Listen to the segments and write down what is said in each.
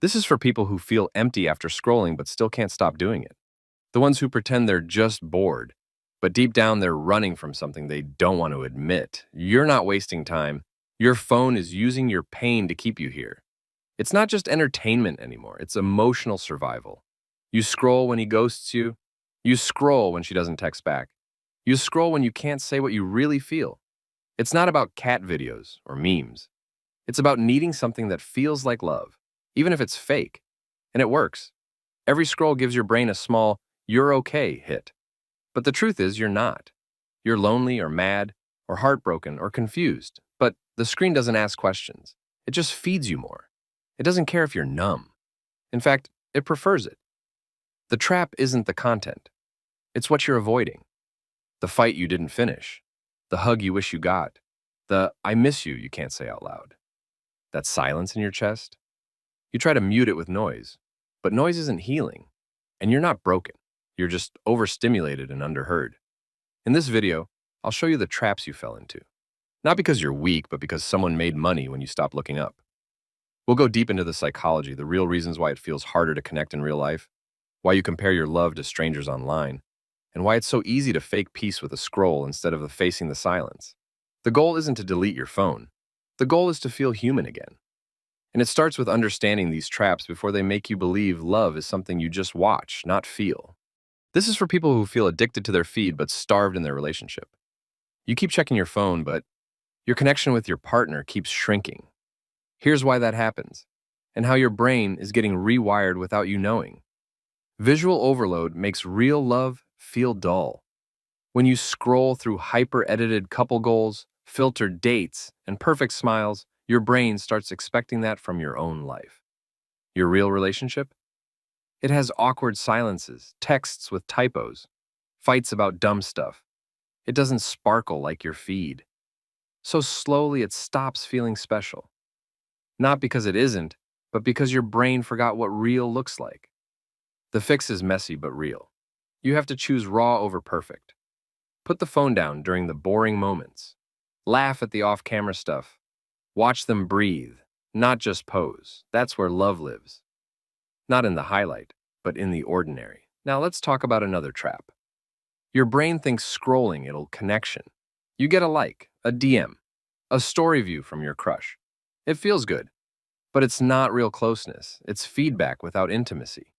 This is for people who feel empty after scrolling but still can't stop doing it. The ones who pretend they're just bored, but deep down they're running from something they don't want to admit. You're not wasting time. Your phone is using your pain to keep you here. It's not just entertainment anymore, it's emotional survival. You scroll when he ghosts you. You scroll when she doesn't text back. You scroll when you can't say what you really feel. It's not about cat videos or memes. It's about needing something that feels like love, even if it's fake. And it works. Every scroll gives your brain a small, "you're okay" hit. But the truth is, you're not. You're lonely or mad or heartbroken or confused. But the screen doesn't ask questions. It just feeds you more. It doesn't care if you're numb. In fact, it prefers it. The trap isn't the content. It's what you're avoiding. The fight you didn't finish. The hug you wish you got. The "I miss you" can't say out loud. That silence in your chest. You try to mute it with noise. But noise isn't healing. And you're not broken. You're just overstimulated and underheard. In this video, I'll show you the traps you fell into. Not because you're weak, but because someone made money when you stopped looking up. We'll go deep into the psychology, the real reasons why it feels harder to connect in real life, why you compare your love to strangers online, and why it's so easy to fake peace with a scroll instead of facing the silence. The goal isn't to delete your phone. The goal is to feel human again. And it starts with understanding these traps before they make you believe love is something you just watch, not feel. This is for people who feel addicted to their feed but starved in their relationship. You keep checking your phone, but your connection with your partner keeps shrinking. Here's why that happens, and how your brain is getting rewired without you knowing. Visual overload makes real love feel dull. When you scroll through hyper-edited couple goals, filtered dates, and perfect smiles, your brain starts expecting that from your own life. Your real relationship? It has awkward silences, texts with typos, fights about dumb stuff. It doesn't sparkle like your feed. So slowly it stops feeling special. Not because it isn't, but because your brain forgot what real looks like. The fix is messy but real. You have to choose raw over perfect. Put the phone down during the boring moments. Laugh at the off-camera stuff. Watch them breathe, not just pose. That's where love lives. Not in the highlight, but in the ordinary. Now let's talk about another trap. Your brain thinks scrolling it'll connection. You get a like, a DM, a story view from your crush. It feels good, but it's not real closeness. It's feedback without intimacy.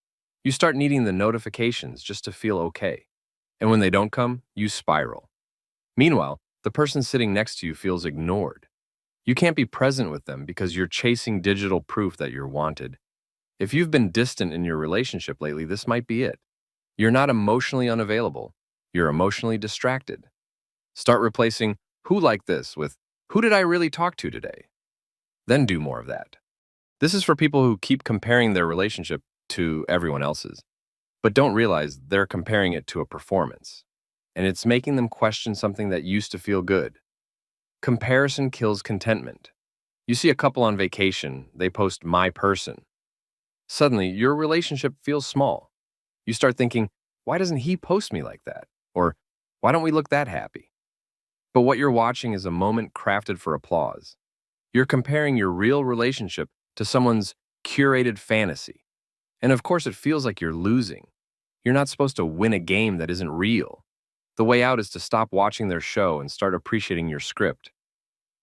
You start needing the notifications just to feel okay. And when they don't come, you spiral. Meanwhile, the person sitting next to you feels ignored. You can't be present with them because you're chasing digital proof that you're wanted. If you've been distant in your relationship lately, this might be it. You're not emotionally unavailable. You're emotionally distracted. Start replacing "who liked this" with "who did I really talk to today?" Then do more of that. This is for people who keep comparing their relationship to everyone else's, but don't realize they're comparing it to a performance. And it's making them question something that used to feel good. Comparison kills contentment. You see a couple on vacation, they post "my person." Suddenly, your relationship feels small. You start thinking, "why doesn't he post me like that?" Or "why don't we look that happy?" But what you're watching is a moment crafted for applause. You're comparing your real relationship to someone's curated fantasy. And of course, it feels like you're losing. You're not supposed to win a game that isn't real. The way out is to stop watching their show and start appreciating your script.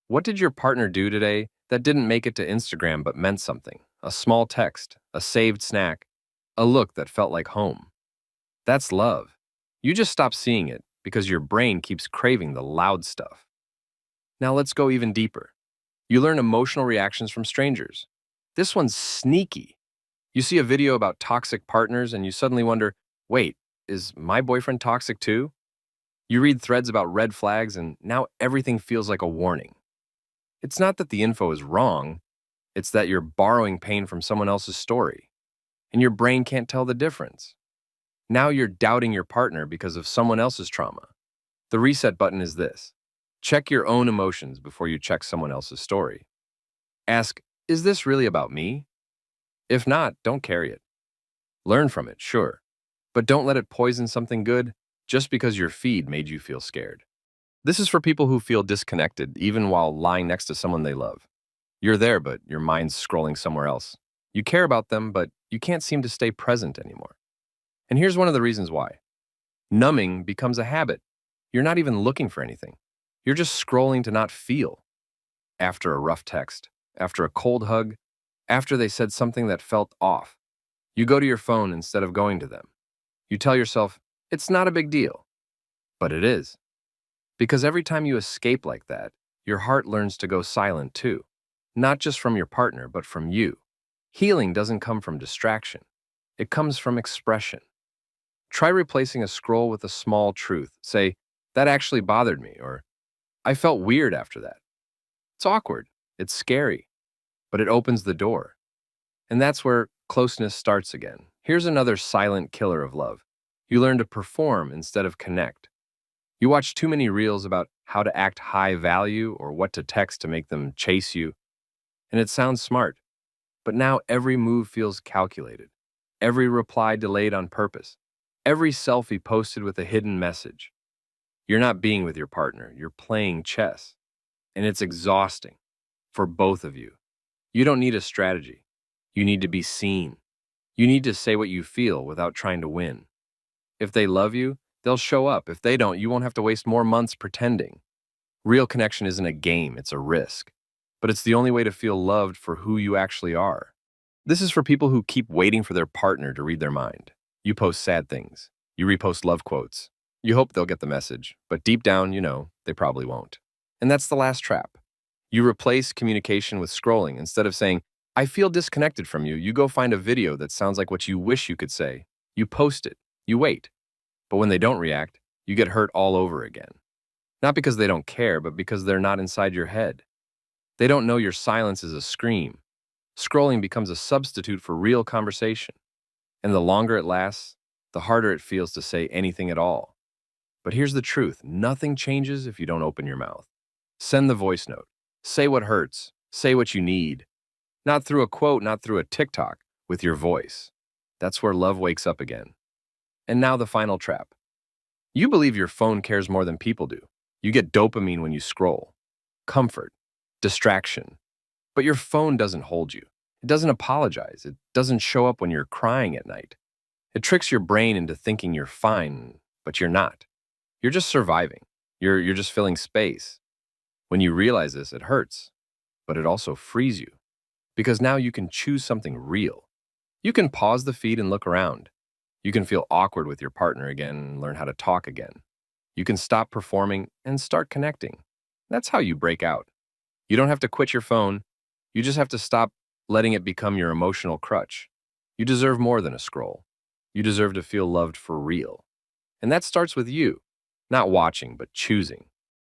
What did your partner do today that didn't make it to Instagram but meant something? A small text, a saved snack, a look that felt like home. That's love. You just stop seeing it because your brain keeps craving the loud stuff. Now let's go even deeper. You learn emotional reactions from strangers. This one's sneaky. You see a video about toxic partners and you suddenly wonder, wait, is my boyfriend toxic too? You read threads about red flags and now everything feels like a warning. It's not that the info is wrong, it's that you're borrowing pain from someone else's story, and your brain can't tell the difference. Now you're doubting your partner because of someone else's trauma. The reset button is this. Check your own emotions before you check someone else's story. Ask, is this really about me? If not, don't carry it. Learn from it, sure, but don't let it poison something good just because your feed made you feel scared. This is for people who feel disconnected even while lying next to someone they love. You're there, but your mind's scrolling somewhere else. You care about them, but you can't seem to stay present anymore. And here's one of the reasons why. Numbing becomes a habit. You're not even looking for anything. You're just scrolling to not feel. After a rough text, after a cold hug, after they said something that felt off, you go to your phone instead of going to them. You tell yourself, it's not a big deal. But it is. Because every time you escape like that, your heart learns to go silent too. Not just from your partner, but from you. Healing doesn't come from distraction. It comes from expression. Try replacing a scroll with a small truth. Say, that actually bothered me, or I felt weird after that. It's awkward. It's scary. But it opens the door. And that's where closeness starts again. Here's another silent killer of love. You learn to perform instead of connect. You watch too many reels about how to act high value or what to text to make them chase you. And it sounds smart. But now every move feels calculated. Every reply delayed on purpose. Every selfie posted with a hidden message. You're not being with your partner. You're playing chess. And it's exhausting for both of you. You don't need a strategy. You need to be seen. You need to say what you feel without trying to win. If they love you, they'll show up. If they don't, you won't have to waste more months pretending. Real connection isn't a game, it's a risk. But it's the only way to feel loved for who you actually are. This is for people who keep waiting for their partner to read their mind. You post sad things. You repost love quotes. You hope they'll get the message, but deep down, you know, they probably won't. And that's the last trap. You replace communication with scrolling. Instead of saying, I feel disconnected from you, you go find a video that sounds like what you wish you could say. You post it. You wait. But when they don't react, you get hurt all over again. Not because they don't care, but because they're not inside your head. They don't know your silence is a scream. Scrolling becomes a substitute for real conversation. And the longer it lasts, the harder it feels to say anything at all. But here's the truth. Nothing changes if you don't open your mouth. Send the voice note. Say what hurts. Say what you need. Not through a quote, not through a TikTok, with your voice. That's where love wakes up again. And now the final trap. You believe your phone cares more than people do. You get dopamine when you scroll. Comfort. Distraction. But your phone doesn't hold you. It doesn't apologize. It doesn't show up when you're crying at night. It tricks your brain into thinking you're fine, but you're not. You're just surviving. You're just filling space. When you realize this, it hurts, but it also frees you. Because now you can choose something real. You can pause the feed and look around. You can feel awkward with your partner again and learn how to talk again. You can stop performing and start connecting. That's how you break out. You don't have to quit your phone. You just have to stop letting it become your emotional crutch. You deserve more than a scroll. You deserve to feel loved for real. And that starts with you, not watching, but choosing.